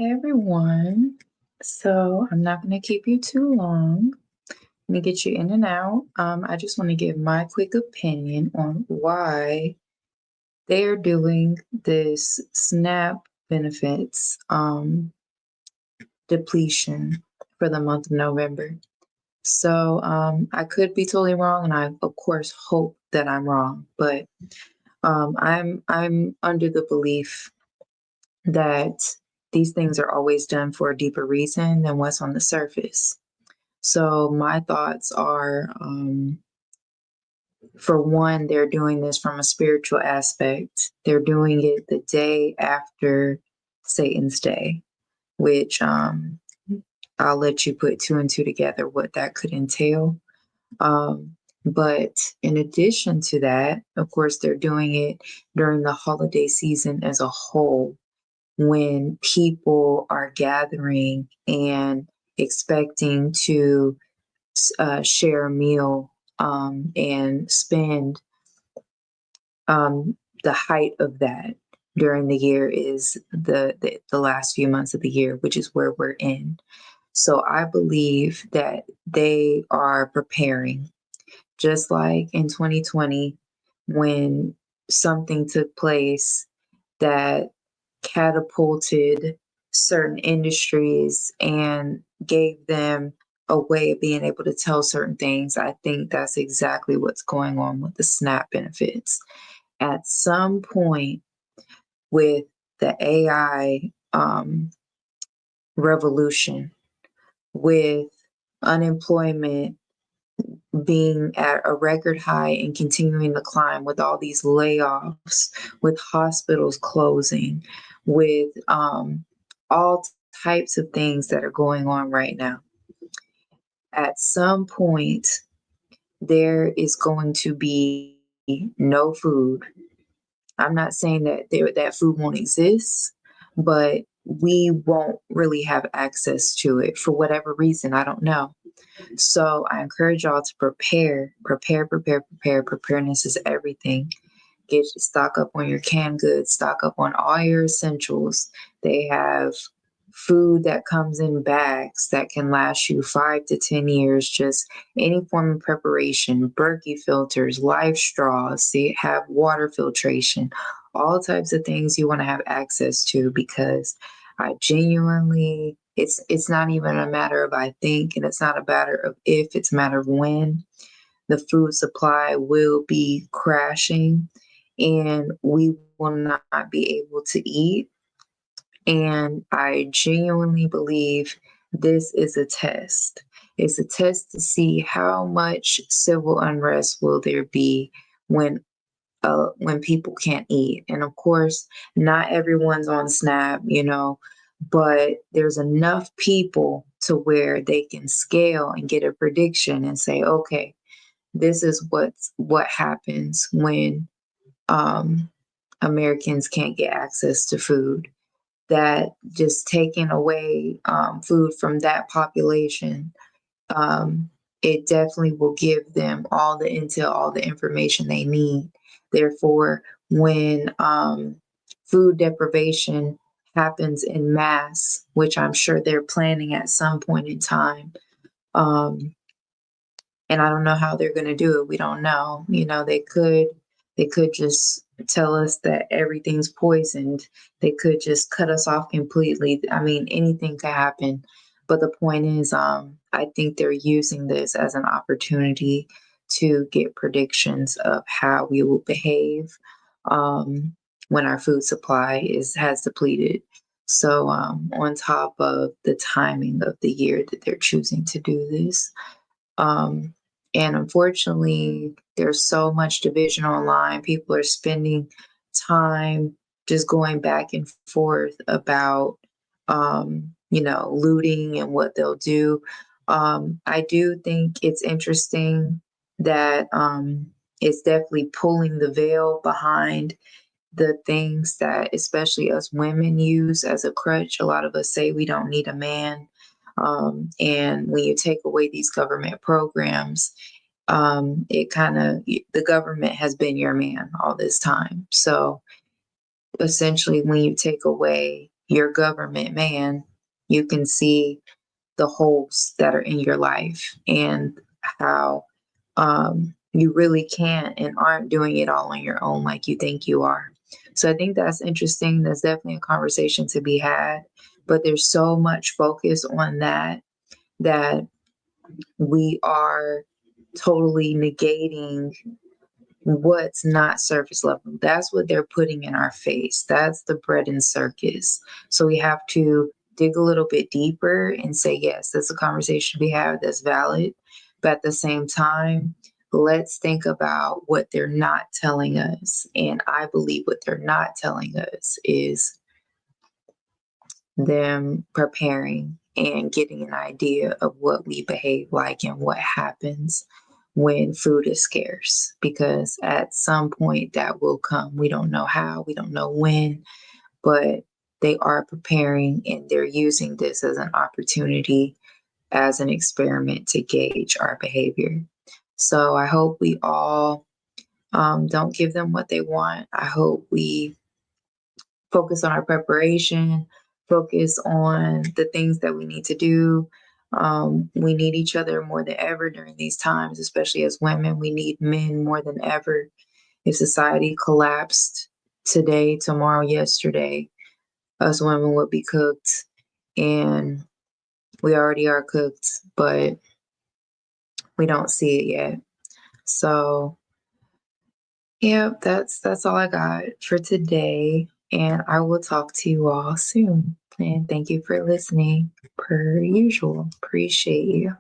Hey everyone. So I'm not going to keep you too long. Let me get you in and out. I just want to give my quick opinion on why they're doing this SNAP benefits depletion for the month of November. So I could be totally wrong, and I of course hope that I'm wrong, but I'm under the belief that these things are always done for a deeper reason than what's on the surface. So my thoughts are, for one, they're doing this from a spiritual aspect. They're doing it the day after Satan's Day, which I'll let you put two and two together what that could entail. But in addition to that, of course, they're doing it during the holiday season as a whole, when people are gathering and expecting to share a meal and spend the height of that during the year is the last few months of the year, which is where we're in. So I believe that they are preparing, just like in 2020 when something took place that catapulted certain industries and gave them a way of being able to tell certain things. I think that's exactly what's going on with the SNAP benefits. At some point, with the AI revolution, with unemployment being at a record high and continuing to climb, with all these layoffs, with hospitals closing, with all types of things that are going on right now. At some point, there is going to be no food. I'm not saying that food won't exist, but we won't really have access to it for whatever reason. I don't know. So I encourage y'all to prepare, prepare, prepare, prepare. Preparedness is everything. Stock up on your canned goods, stock up on all your essentials. They have food that comes in bags that can last you 5 to 10 years, just any form of preparation, Berkey filters, life straws, they have water filtration, all types of things you want to have access to, because I genuinely, it's not even a matter of I think, and it's not a matter of if, it's a matter of when the food supply will be crashing and we will not be able to eat. And I genuinely believe this is a test. It's a test to see how much civil unrest will there be when people can't eat. And of course, not everyone's on SNAP, but there's enough people to where they can scale and get a prediction and say, okay, this is what happens when um, Americans can't get access to food. That just taking away food from that population, um, it definitely will give them all the intel, all the information they need. Therefore, when food deprivation happens in mass, which I'm sure they're planning at some point in time, um, and I don't know how they're going to do it. We don't know. They could just tell us that everything's poisoned. They could just cut us off completely. I mean, anything could happen. But the point is, I think they're using this as an opportunity to get predictions of how we will behave um, when our food supply has depleted. So, on top of the timing of the year that they're choosing to do this, um, and unfortunately, there's so much division online. People are spending time just going back and forth about, looting and what they'll do. I do think it's interesting that it's definitely pulling the veil behind the things that especially us women use as a crutch. A lot of us say we don't need a man. And when you take away these government programs, it kind of, the government has been your man all this time. So essentially, when you take away your government man, you can see the holes that are in your life and how you really can't and aren't doing it all on your own like you think you are. So I think that's interesting. That's definitely a conversation to be had. But there's so much focus on that we are totally negating what's not surface level. That's what they're putting in our face. That's the bread and circus. So we have to dig a little bit deeper and say, yes, that's a conversation we have that's valid. But at the same time, let's think about what they're not telling us. And I believe what they're not telling us is them preparing and getting an idea of what we behave like and what happens when food is scarce, because at some point that will come. We don't know how, we don't know when, but they are preparing and they're using this as an opportunity, as an experiment to gauge our behavior. So I hope we all don't give them what they want. I hope we focus on our preparation, focus on the things that we need to do. We need each other more than ever during these times, especially as women. We need men more than ever. If society collapsed today, tomorrow, yesterday, us women would be cooked, and we already are cooked, but we don't see it yet. So yeah, that's all I got for today. And I will talk to you all soon. And thank you for listening, per usual. Appreciate you.